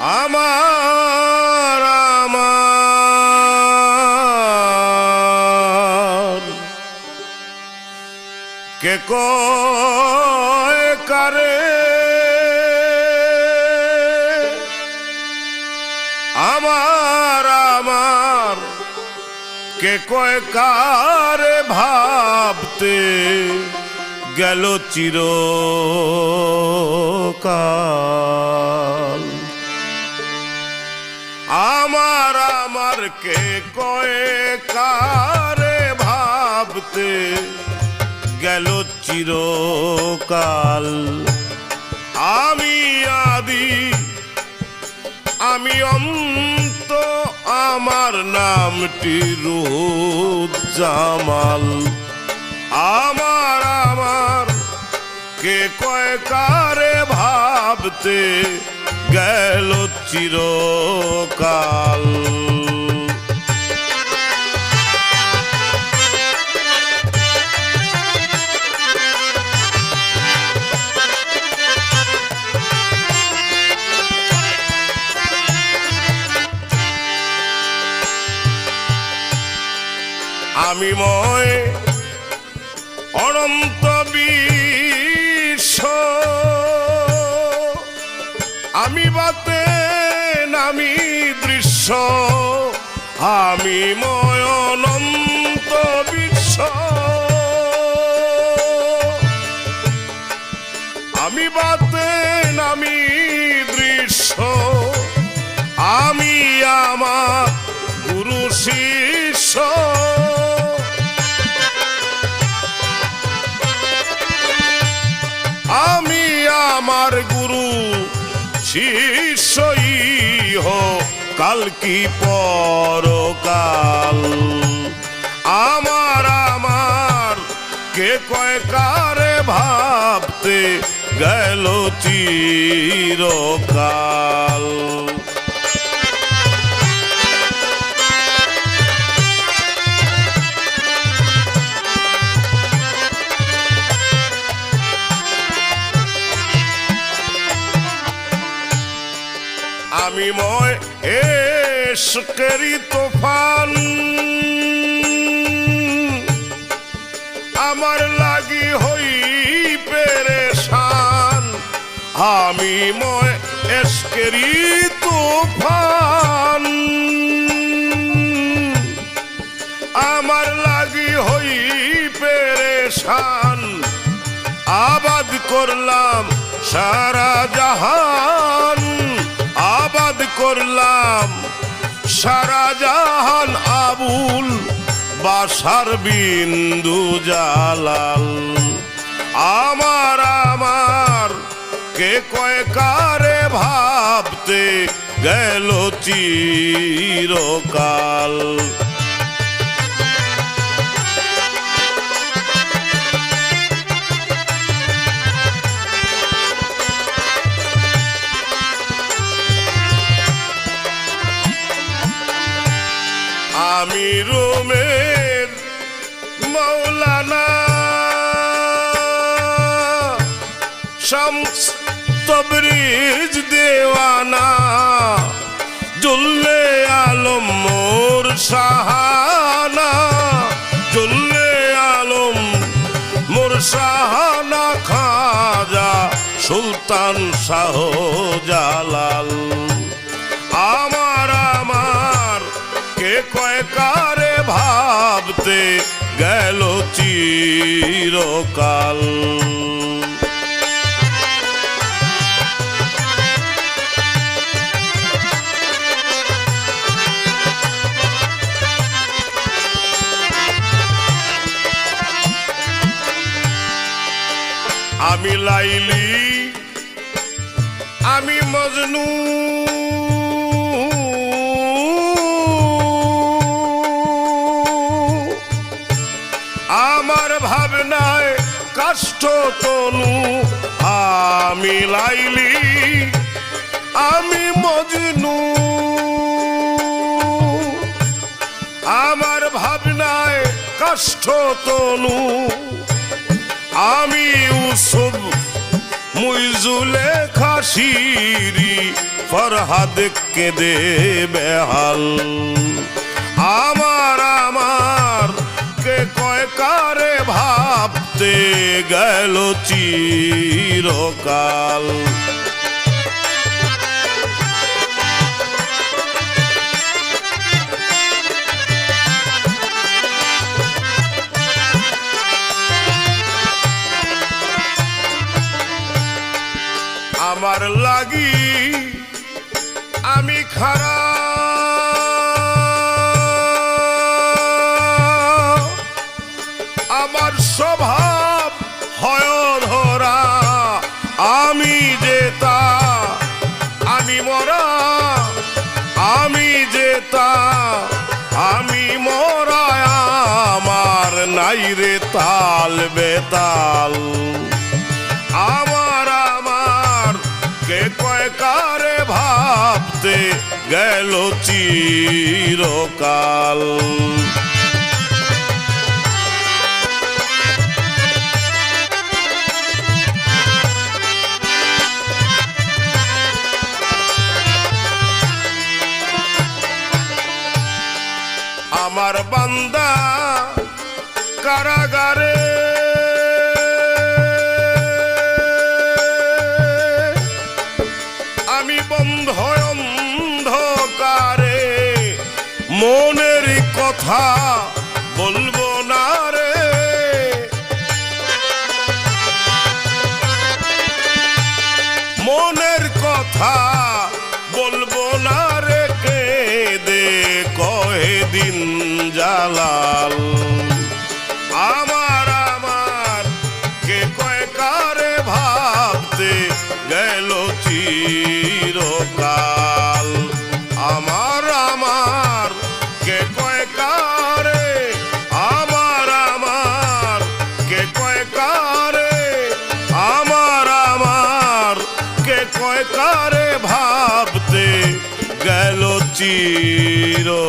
আমার আমার কে কয় কারে আমার আমার কে কয় কারে ভাবতে গেল চিরকাল আমার আমার কে কয় কারে ভাবতে গেল চিরকাল আমি আদি আমি অন্ত আমার নামটি রুহুজ্জামাল আমার আমার কে কয় কারে ভাবতে গেল চিরকাল আমি ময় অনন্ত বিশ্ব আমি বাতেন আমি দৃশ্য আমি ময় অনন্ত বিশ্ব আমি বাতেন আমি দৃশ্য আমি আমার গুরু শিষ্য আমি আমার গুরু শিষ্যই কাল কি পরকাল আমার আমার কে কয় কারে ভাবতে গেল চিরকাল আমি ময় এশকেরি তুফান আমার লাগি হই পেরেশান আমি ময় এশকেরি তুফান আমার লাগি হই পেরেশান আবাদ করলাম সারা জাহান আবাদ করলাম সারা জাহান আবুল বাসার বিন্দু জালাল আমার আমার কে কয় কারে ভাবতে গেল চিরকাল আমি রোমের মৌলানা শামস তবরিজ দেওয়ানা জুল্লে আলম মোর শাহানা জুল্লে আলম মোর শাহানা খাজা সুলতান শাহ জালাল আমার আমার কে কয় কারে ভাবতে গেল চিরকাল আমি লাইলি আমি মজনু আমার ভাবনায় কাষ্ঠ তনু আমি লাইলি আমি মজনু আমার ভাবনায় কাষ্ঠ তনু আমি ইউসুফ মুইজুলে খাসিরি ফরহাদ কেঁদে বেহাল। আমার আমার কে কয় কারে ভাবতে গেল চিরকাল। আমার লাগি আমি খারা আমার স্বভাব হয় ধরা আমি যেতা আমি মরা আমি যেতা আমি মরা আমার নাই রে তাল বেতাল। আমার আমার কে কয় কারে ভাবতে গেল চিরকাল। আমার বান্দা কারাগারে আমি বন্ধ অন্ধকারে মনের কথা বলবো না রে। মনের কথা বলবো না রে কেঁদে কহে দিন জালাল। আমার আমার কে কয় কারে ভাবতে গেল চিরকাল। আমার আমার কে কয় কারে আমার আমার কে কয় কারে আমার আমার কে কয় কারে ভাবতে গেল চিরকাল।